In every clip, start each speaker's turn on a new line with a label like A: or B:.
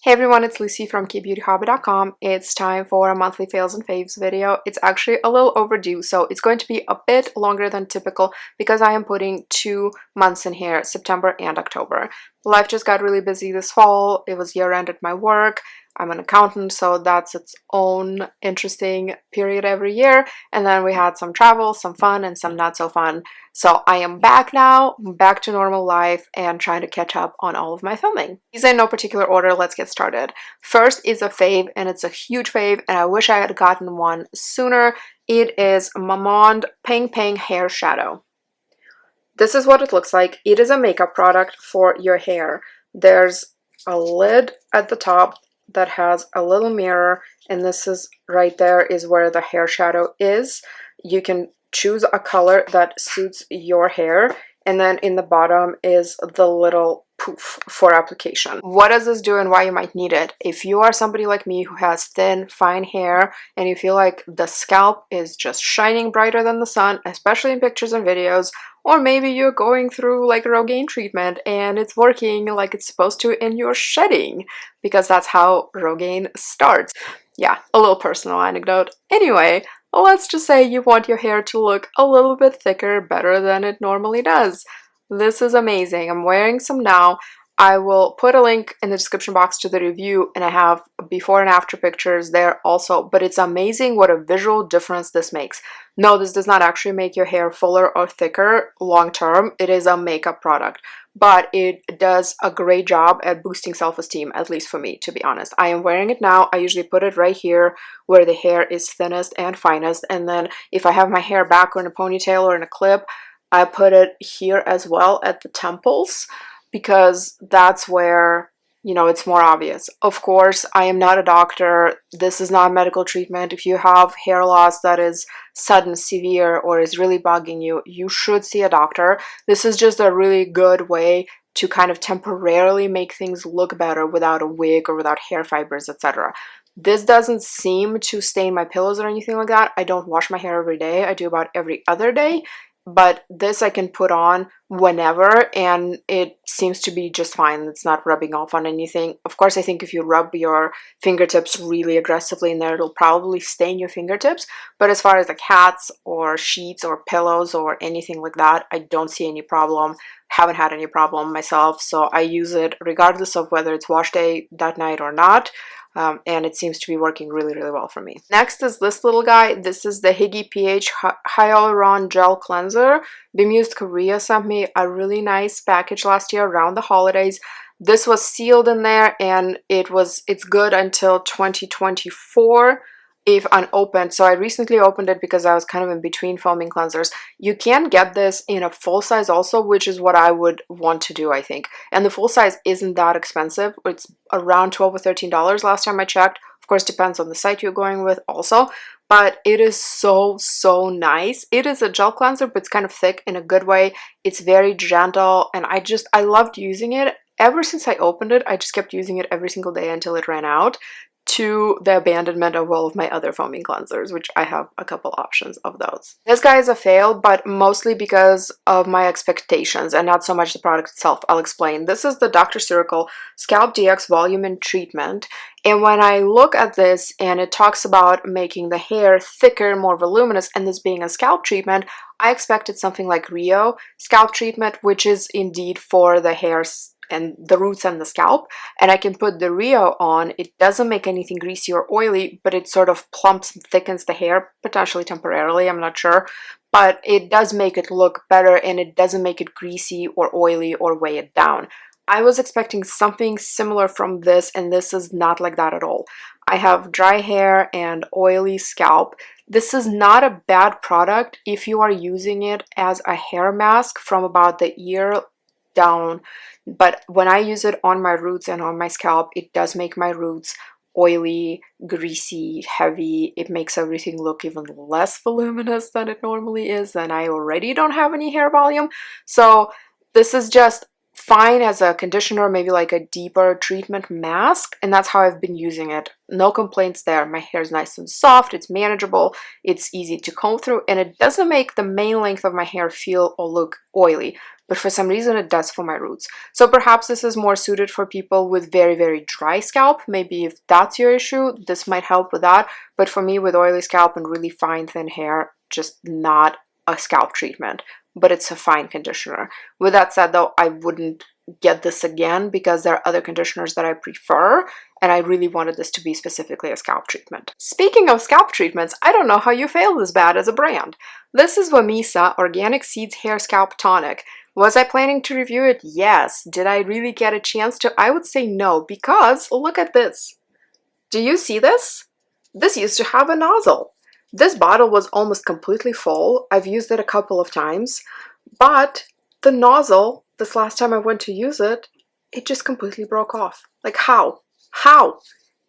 A: Hey everyone, it's Lucy from KBeautyHobbit.com. It's time for a monthly fails and faves video. It's actually a little overdue, so it's going to be a bit longer than typical because I am putting 2 months in here, September and October. Life just got really busy this fall. It was year end at my work. I'm an accountant, so that's its own interesting period every year. And then we had some travel, some fun, and some not so fun. So I am back now, back to normal life, and trying to catch up on all of my filming. These are in no particular order. Let's get started. First is a fave, and it's a huge fave, and I wish I had gotten one sooner. It is Mamonde Ping Ping Hair Shadow. This is what it looks like. It is a makeup product for your hair. There's a lid at the top that has a little mirror, and this is right there is where the hair shadow is. You can choose a color that suits your hair, and then in the bottom is the little poof for application. What does this do and why you might need it? If you are somebody like me who has thin, fine hair and you feel like the scalp is just shining brighter than the sun, especially in pictures and videos, or maybe you're going through like a Rogaine treatment and it's working like it's supposed to and you're shedding, because that's how Rogaine starts. Yeah, a little personal anecdote. Anyway, let's just say you want your hair to look a little bit thicker, better than it normally does. This is amazing. I'm wearing some now. I will put a link in the description box to the review, and I have before and after pictures there also, but it's amazing what a visual difference this makes. No, this does not actually make your hair fuller or thicker long term. It is a makeup product, but it does a great job at boosting self-esteem, at least for me, to be honest. I am wearing it now. I usually put it right here where the hair is thinnest and finest, and then if I have my hair back or in a ponytail or in a clip, I put it here as well at the temples, because that's where, you know, it's more obvious. Of course, I am not a doctor. This is not medical treatment. If you have hair loss that is sudden, severe, or is really bugging you, you should see a doctor. This is just a really good way to kind of temporarily make things look better without a wig or without hair fibers, etc. This doesn't seem to stain my pillows or anything like that. I don't wash my hair every day. I do about every other day. But this I can put on whenever and it seems to be just fine. It's not rubbing off on anything. Of course, I think if you rub your fingertips really aggressively in there, it'll probably stain your fingertips. But as far as like hats or sheets or pillows or anything like that, I don't see any problem. Haven't had any problem myself. So I use it regardless of whether it's wash day that night or not. And it seems to be working really, really well for me. Next is this little guy. This is the Higgy pH Hyaluron Gel Cleanser. Bemused Korea sent me a really nice package last year around the holidays. This was sealed in there, and it's good until 2024 if unopened. So I recently opened it because I was kind of in between foaming cleansers. You can get this in a full size also, which is what I would want to do, I think. And the full size isn't that expensive. It's around $12 or $13 last time I checked. Of course, depends on the site you're going with also. But it is so, so nice. It is a gel cleanser, but it's kind of thick in a good way. It's very gentle, and I loved using it. Ever since I opened it, I just kept using it every single day until it ran out, to the abandonment of all of my other foaming cleansers, which I have a couple options of those. This guy is a fail, but mostly because of my expectations and not so much the product itself. I'll explain. This is the Dr.Ceuracle Scalp DX Volume and Treatment. And when I look at this and it talks about making the hair thicker, more voluminous, and this being a scalp treatment, I expected something like Rio scalp treatment, which is indeed for the hair and the roots and the scalp. And I can put the Rio on. It doesn't make anything greasy or oily, but it sort of plumps and thickens the hair, potentially temporarily, I'm not sure. But it does make it look better, and it doesn't make it greasy or oily or weigh it down. I was expecting something similar from this, and this is not like that at all. I have dry hair and oily scalp. This is not a bad product if you are using it as a hair mask from about the ear down, but when I use it on my roots and on my scalp, it does make my roots oily, greasy, heavy. It makes everything look even less voluminous than it normally is, and I already don't have any hair volume. So this is just fine as a conditioner, maybe like a deeper treatment mask, and that's how I've been using it. No complaints there. My hair is nice and soft, it's manageable, it's easy to comb through, and it doesn't make the main length of my hair feel or look oily, but for some reason it does for my roots. So perhaps this is more suited for people with very, very dry scalp. Maybe if that's your issue, this might help with that, but for me with oily scalp and really fine thin hair, just not a scalp treatment, but it's a fine conditioner. With that said though, I wouldn't get this again because there are other conditioners that I prefer, and I really wanted this to be specifically a scalp treatment. Speaking of scalp treatments, I don't know how you failed this bad as a brand. This is the Misa Organic Seeds Hair Scalp Tonic. Was I planning to review it? Yes. Did I really get a chance to? I would say no, because look at this. Do you see this? This used to have a nozzle. This bottle was almost completely full. I've used it a couple of times, but the nozzle, this last time I went to use it, it just completely broke off. Like how? How?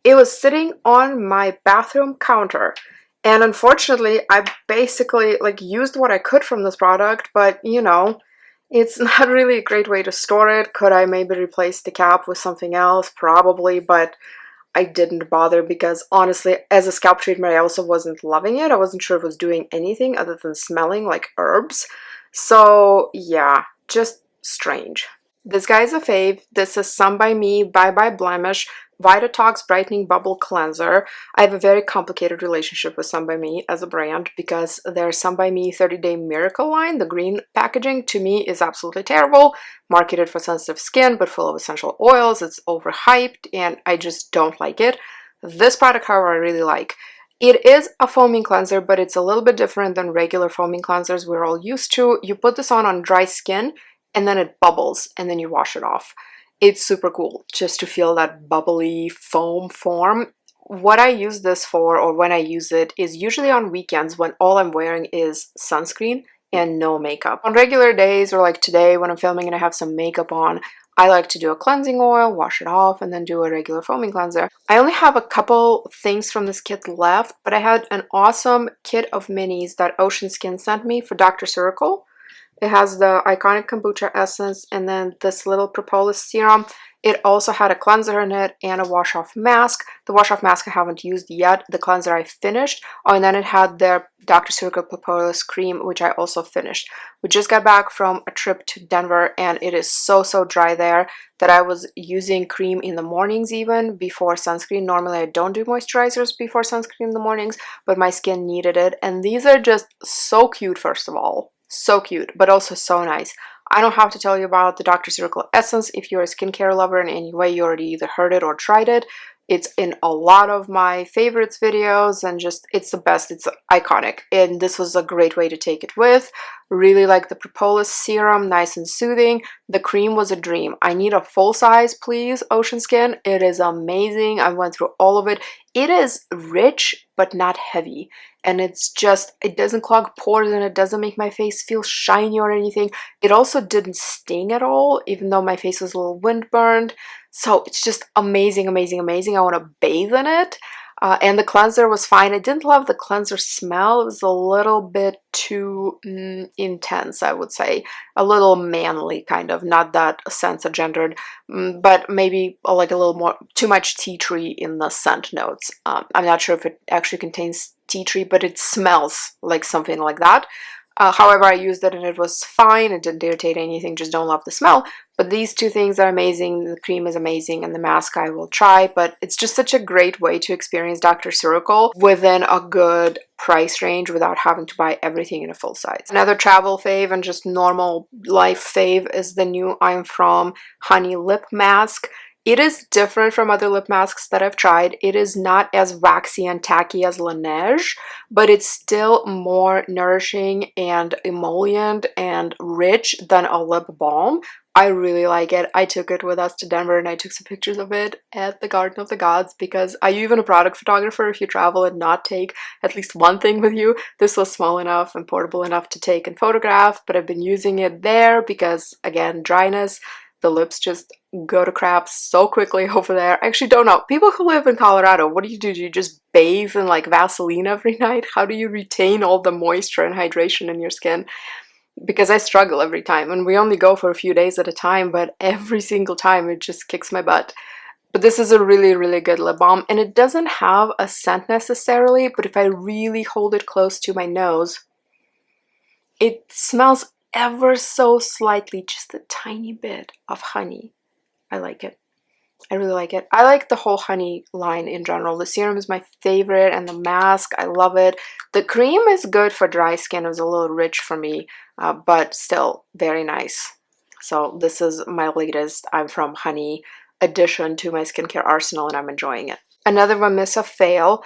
A: It was sitting on my bathroom counter, and unfortunately I basically like used what I could from this product, but you know, it's not really a great way to store it. Could I maybe replace the cap with something else? Probably, but I didn't bother because honestly, as a scalp treatment, I also wasn't loving it. I wasn't sure it was doing anything other than smelling like herbs. So yeah, just strange. This guy's a fave. This is Some by Me by Blemish Vita Brightening Bubble Cleanser. I have a very complicated relationship with Some by Me as a brand because their Some by Me 30-Day Miracle line, the green packaging, to me is absolutely terrible. Marketed for sensitive skin but full of essential oils. It's overhyped and I just don't like it. This product, however, I really like. It is a foaming cleanser, but it's a little bit different than regular foaming cleansers we're all used to. You put this on dry skin and then it bubbles and then you wash it off. It's super cool just to feel that bubbly foam form. What I use this for, or when I use it, is usually on weekends when all I'm wearing is sunscreen and no makeup. On regular days, or like today when I'm filming and I have some makeup on, I like to do a cleansing oil, wash it off, and then do a regular foaming cleanser. I only have a couple things from this kit left, but I had an awesome kit of minis that Ocean Skin sent me for Dr.Ceuracle. It has the iconic kombucha essence and then this little propolis serum. It also had a cleanser in it and a wash-off mask. The wash-off mask I haven't used yet. The cleanser I finished. Oh, and then it had their Dr.Ceuracle propolis cream, which I also finished. We just got back from a trip to Denver and it is so dry there that I was using cream in the mornings even before sunscreen. Normally I don't do moisturizers before sunscreen in the mornings, but my skin needed it. And these are just so cute, first of all. So cute, but also so nice. I don't have to tell you about the Dr.Ceuracle essence. If you're a skincare lover in any way, you already either heard it or tried it. It's in a lot of my favorites videos and just, it's the best. It's iconic. And this was a great way to take it with. Really like the propolis serum, nice and soothing. The cream was a dream. I need a full size, please, Ocean Skin. It is amazing. I went through all of it. It is rich, but not heavy. And it's just, it doesn't clog pores and it doesn't make my face feel shiny or anything. It also didn't sting at all, even though my face was a little windburned. So it's just amazing, amazing, amazing. I want to bathe in it. And the cleanser was fine. I didn't love the cleanser smell. It was a little bit too intense, I would say. A little manly, kind of. Not that sense gendered, but maybe like a little more, too much tea tree in the scent notes. I'm not sure if it actually contains tea tree, but it smells like something like that. However, I used it and it was fine. It didn't irritate anything, just don't love the smell. But these two things are amazing. The cream is amazing and the mask I will try. But it's just such a great way to experience Dr.Ceuracle within a good price range without having to buy everything in a full size. Another travel fave and just normal life fave is the new I'm From Honey Lip Mask. It is different from other lip masks that I've tried. It is not as waxy and tacky as Laneige, but it's still more nourishing and emollient and rich than a lip balm. I really like it. I took it with us to Denver and I took some pictures of it at the Garden of the Gods because are you even a product photographer if you travel and not take at least one thing with you? This was small enough and portable enough to take and photograph, but I've been using it there because, again, dryness. The lips just go to crap so quickly over there. I actually don't know. People who live in Colorado, what do? Do you just bathe in like Vaseline every night? How do you retain all the moisture and hydration in your skin? because I struggle every time, and we only go for a few days at a time, but every single time it just kicks my butt. But this is a really, really good lip balm, and it doesn't have a scent necessarily, but if I really hold it close to my nose, it smells ever so slightly, just a tiny bit of honey. I like it. I really like it. I like the whole honey line in general. The serum is my favorite, and the mask, I love it. The cream is good for dry skin. It was a little rich for me, but still very nice. So this is my latest I'm From Honey addition to my skincare arsenal, and I'm enjoying it. Another Misa fail.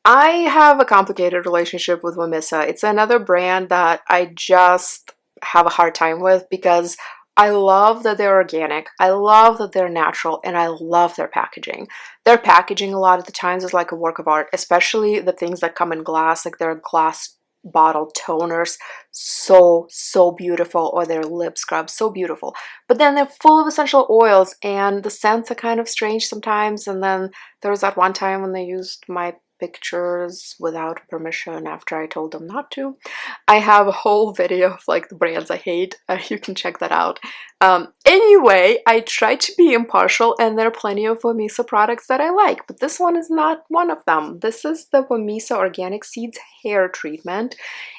A: I have a complicated relationship with Misa. It's another brand that I just have a hard time with because I love that they're organic, I love that they're natural, and I love their packaging. Their packaging a lot of the times is like a work of art, especially the things that come in glass, like their glass bottle toners, so beautiful, or their lip scrubs, so beautiful. But then they're full of essential oils, and the scents are kind of strange sometimes. And then there was that one time when they used my pictures without permission after I told them not to. I have a whole video of like the brands I hate. You can check that out. Anyway, I try to be impartial, and there are plenty of Misa products that I like, but this one is not one of them. This is the Misa Organic Seeds Hair Treatment.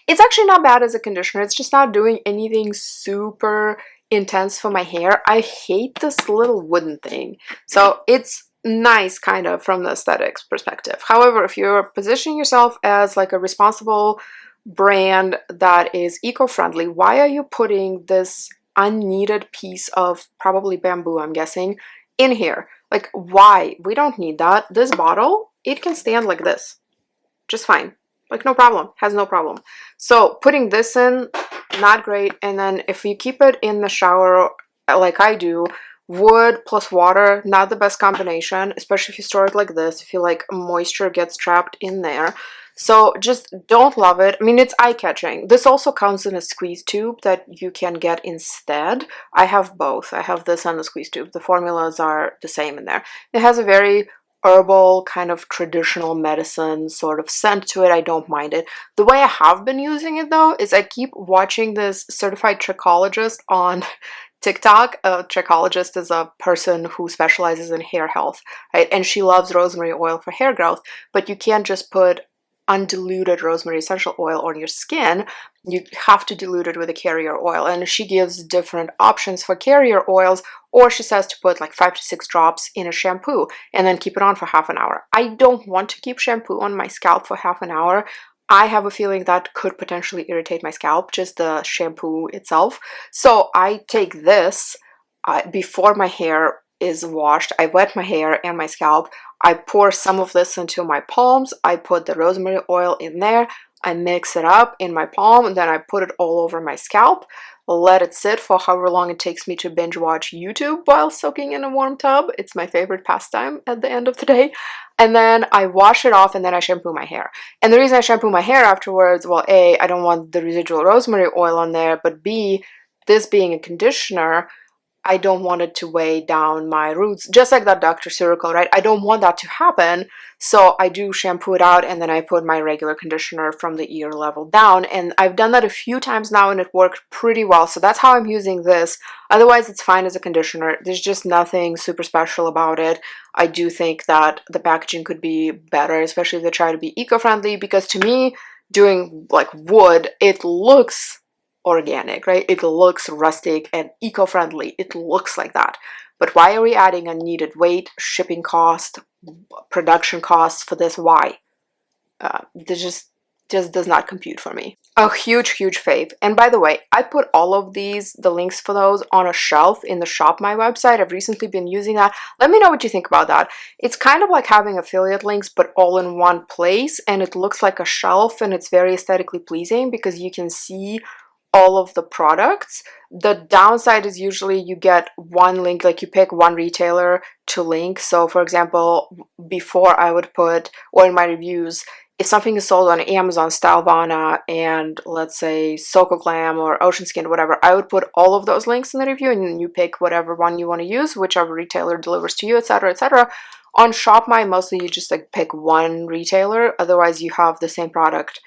A: It's actually not bad as a conditioner. It's just not doing anything super intense for my hair. I hate this little wooden thing. So it's nice kind of from the aesthetics perspective. However, if you're positioning yourself as like a responsible brand that is eco-friendly, why are you putting this unneeded piece of probably bamboo, I'm guessing, in here? Like, why? We don't need that. This bottle, it can stand like this just fine, like no problem, has no problem. So putting this in, not great. And then if you keep it in the shower like I do, wood plus water, not the best combination, especially if you store it like this. I feel like moisture gets trapped in there. So just don't love it. I mean, it's eye-catching. This also comes in a squeeze tube that you can get instead. I have both. I have this and the squeeze tube. The formulas are the same in there. It has a very herbal kind of traditional medicine sort of scent to it. I don't mind it. The way I have been using it though is I keep watching this certified trichologist on TikTok. A trichologist is a person who specializes in hair health, right? And she loves rosemary oil for hair growth, but you can't just put undiluted rosemary essential oil on your skin. You have to dilute it with a carrier oil, and she gives different options for carrier oils, or she says to put like 5 to 6 drops in a shampoo and then keep it on for half an hour. I don't want to keep shampoo on my scalp for half an hour. I have a feeling that could potentially irritate my scalp, just the shampoo itself. So I take this before my hair is washed. I wet my hair and my scalp. I pour some of this into my palms. I put the rosemary oil in there. I mix it up in my palm, and then I put it all over my scalp. Let it sit for however long it takes me to binge watch YouTube while soaking in a warm tub. It's my favorite pastime at the end of the day. And then I wash it off, and then I shampoo my hair. And the reason I shampoo my hair afterwards, well, A, I don't want the residual rosemary oil on there, but B, this being a conditioner, I don't want it to weigh down my roots, just like that Dr.Ceuracle, right? I don't want that to happen, so I do shampoo it out, and then I put my regular conditioner from the ear level down, and I've done that a few times now, and it worked pretty well, so that's how I'm using this. Otherwise, it's fine as a conditioner. There's just nothing super special about it. I do think that the packaging could be better, especially if they try to be eco-friendly, because to me, doing like wood, it looks organic, right? It looks rustic and eco-friendly. It looks like that. But why are we adding unneeded weight, shipping cost, production costs for this? Why? This just does not compute for me. A huge fave. And by the way, I put all of these, the links for those, on a shelf in the Shop My website. I've recently been using that. Let me know what you think about that. It's kind of like having affiliate links, but all in one place, and it looks like a shelf, and it's very aesthetically pleasing because you can see all of the products. The downside is usually you get one link, like you pick one retailer to link. So for example, before I would put, or in my reviews, if something is sold on Amazon, Stylevana, and let's say Soko Glam or Ocean Skin, whatever, I would put all of those links in the review, and then you pick whatever one you want to use, whichever retailer delivers to you, etc., etc. On Shop My, mostly you just like pick one retailer. Otherwise, you have the same product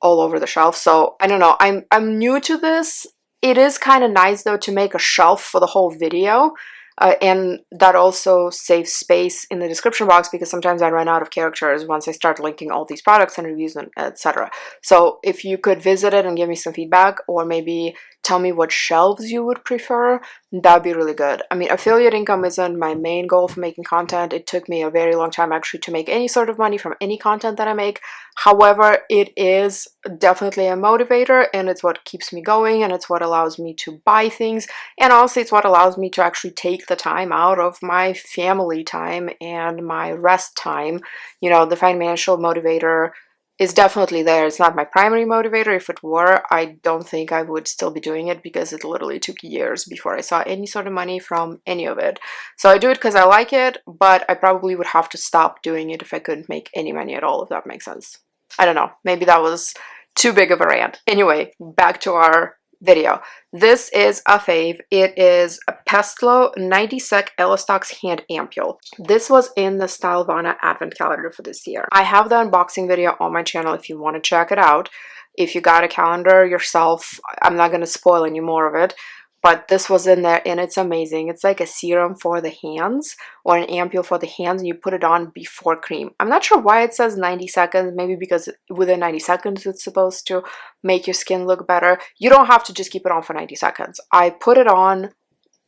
A: all over the shelf. So I don't know, I'm new to this. It is kind of nice though to make a shelf for the whole video. And that also saves space in the description box because sometimes I run out of characters once I start linking all these products and reviews and etc. So if you could visit it and give me some feedback, or maybe tell me what shelves you would prefer, that'd be really good. I mean, affiliate income isn't my main goal for making content. It took me a very long time actually to make any sort of money from any content that I make. However, it is definitely a motivator, and it's what keeps me going, and it's what allows me to buy things, and also it's what allows me to actually take the time out of my family time and my rest time. You know, the financial motivator is definitely there. It's not my primary motivator. If it were, I don't think I would still be doing it because it literally took years before I saw any sort of money from any of it. So I do it because I like it, but I probably would have to stop doing it if I couldn't make any money at all, if that makes sense. I don't know. Maybe that was too big of a rant. Anyway, back to our video. This is a fave. It is a Pesto 90 sec Elastox hand ampule. This was in the Stylevana advent calendar for this year. I have the unboxing video on my channel if you want to check it out. If you got a calendar yourself, I'm not going to spoil any more of it, but this was in there and it's amazing. It's like a serum for the hands, or an ampule for the hands, and you put it on before cream. I'm not sure why it says 90 seconds, maybe because within 90 seconds it's supposed to make your skin look better. You don't have to just keep it on for 90 seconds. I put it on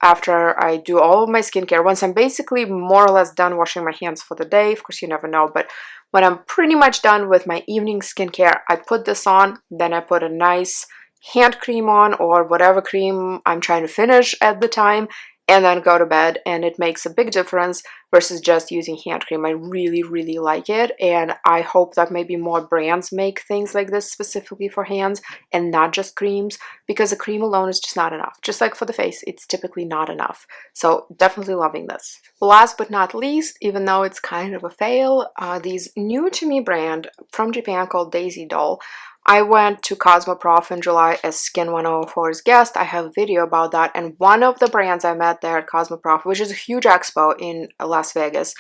A: after I do all of my skincare. Once I'm basically more or less done washing my hands for the day, of course you never know, but when I'm pretty much done with my evening skincare, I put this on, then I put a nice hand cream on, or whatever cream I'm trying to finish at the time, and then go to bed, and it makes a big difference versus just using hand cream. I really, really like it, and I hope that maybe more brands make things like this specifically for hands and not just creams, because a cream alone is just not enough. Just like for the face, it's typically not enough. So definitely loving this. Last but not least, even though it's kind of a fail, these new to me brand from Japan called Daisy Doll. I went to Cosmoprof in July as Skin 104's guest. I have a video about that, and one of the brands I met there at Cosmoprof, which is a huge expo in Las Vegas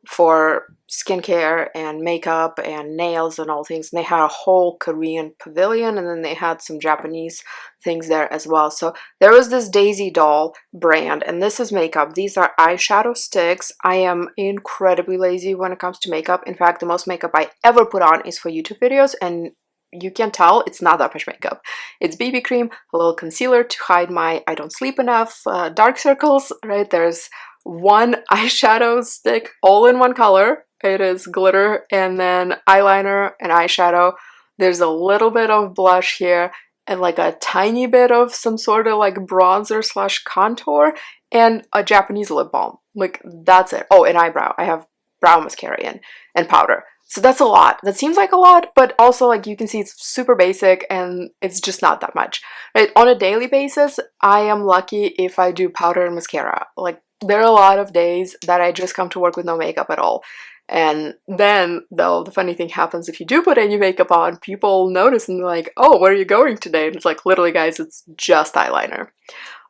A: for skincare and makeup and nails and all things, and they had a whole Korean pavilion, and then they had some Japanese things there as well. So there was this Daisy Doll brand, and this is makeup. These are eyeshadow sticks. I am incredibly lazy when it comes to makeup. In fact, the most makeup I ever put on is for YouTube videos, and you can tell it's not that much makeup. It's BB cream, a little concealer to hide my I don't sleep enough dark circles, right? There's one eyeshadow stick all in one color. It is glitter, and then eyeliner and eyeshadow. There's a little bit of blush here and like a tiny bit of some sort of like bronzer slash contour, and a Japanese lip balm. Like, that's it. Oh, and eyebrow. I have brow mascara in, and powder. So that's a lot. That seems like a lot, but also, like, you can see it's super basic and it's just not that much, right? On a daily basis, I am lucky if I do powder and mascara. Like, there are a lot of days that I just come to work with no makeup at all. And then, though, the funny thing happens if you do put any makeup on, people notice and they're like, oh, where are you going today? And it's like, literally, guys, it's just eyeliner.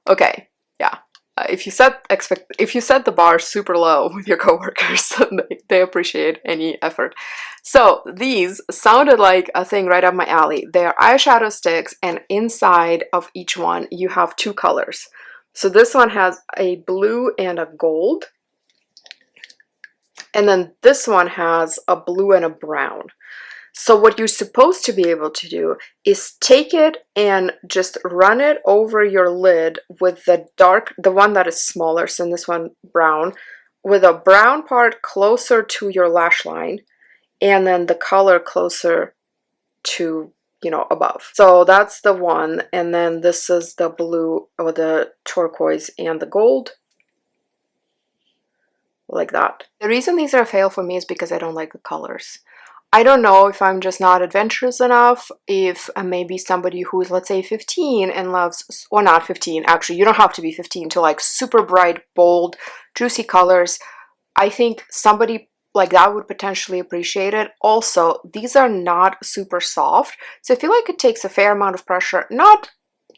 A: Okay, yeah. If you set the bar super low with your coworkers, they appreciate any effort. So these sounded like a thing right up my alley. They are eyeshadow sticks, and inside of each one you have two colors. So this one has a blue and a gold, and then this one has a blue and a brown. So what you're supposed to be able to do is take it and just run it over your lid with the one that is smaller, so in this one brown, with a brown part closer to your lash line, and then the color closer to, you know, above. So that's the one, and then this is the blue or the turquoise and the gold. Like that. The reason these are a fail for me is because I don't like the colors. I don't know if I'm just not adventurous enough, if maybe somebody who is, let's say, 15 and loves, or not 15, actually, you don't have to be 15 to like super bright, bold, juicy colors. I think somebody like that would potentially appreciate it. Also, these are not super soft, so I feel like it takes a fair amount of pressure, not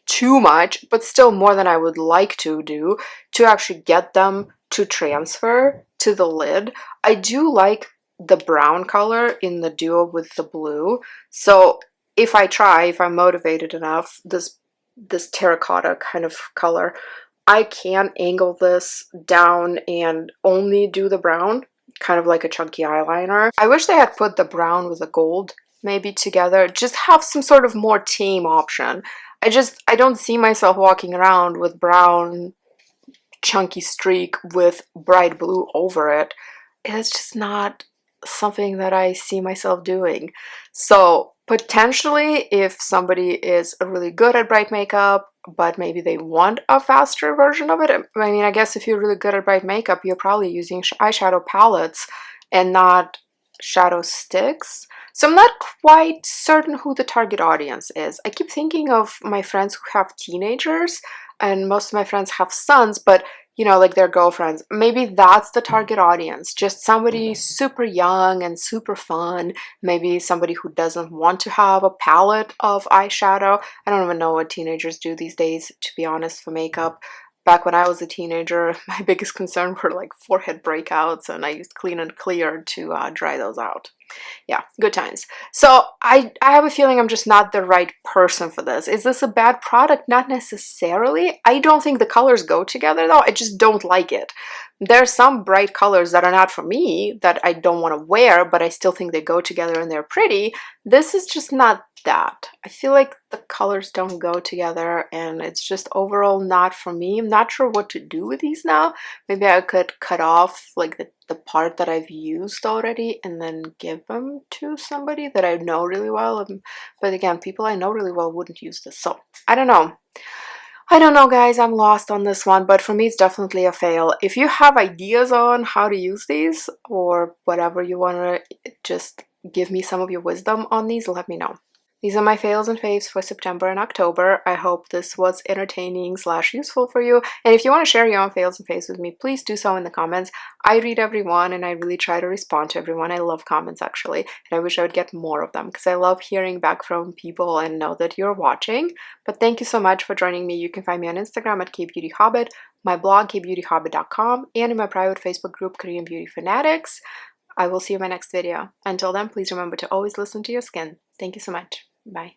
A: too much, but still more than I would like to do, to actually get them to transfer to the lid. I do like the brown color in the duo with the blue, so if I try, if I'm motivated enough, this terracotta kind of color, I can angle this down and only do the brown, kind of like a chunky eyeliner. I wish they had put the brown with the gold maybe together, just have some sort of more tame option. I don't see myself walking around with brown chunky streak with bright blue over it. It's just not something that I see myself doing. So potentially, if somebody is really good at bright makeup, but maybe they want a faster version of it, I mean, I guess if you're really good at bright makeup, you're probably using eyeshadow palettes and not shadow sticks. So I'm not quite certain who the target audience is. I keep thinking of my friends who have teenagers, and most of my friends have sons, but you know, like their girlfriends. Maybe that's the target audience. Just somebody super young and super fun. Maybe somebody who doesn't want to have a palette of eyeshadow. I don't even know what teenagers do these days, to be honest, for makeup. Back when I was a teenager, my biggest concern were like forehead breakouts, and I used Clean and Clear to dry those out. Yeah, good times. So I have a feeling I'm just not the right person for this. Is this a bad product? Not necessarily. I don't think the colors go together though. I just don't like it. There are some bright colors that are not for me that I don't want to wear, but I still think they go together and they're pretty. This is just not that. I feel like the colors don't go together and it's just overall not for me. I'm not sure what to do with these now. Maybe I could cut off like the part that I've used already and then give them to somebody that I know really well. But again, people I know really well wouldn't use this. So I don't know. I don't know, guys. I'm lost on this one, but for me, it's definitely a fail. If you have ideas on how to use these or whatever you want to just give me some of your wisdom on these, let me know. These are my fails and faves for September and October. I hope this was entertaining / useful for you. And if you want to share your own fails and faves with me, please do so in the comments. I read everyone and I really try to respond to everyone. I love comments actually, and I wish I would get more of them because I love hearing back from people and know that you're watching. But thank you so much for joining me. You can find me on Instagram at KBeautyHobbit, my blog KBeautyHobbit.com, and in my private Facebook group Korean Beauty Fanatics. I will see you in my next video. Until then, please remember to always listen to your skin. Thank you so much. Bye.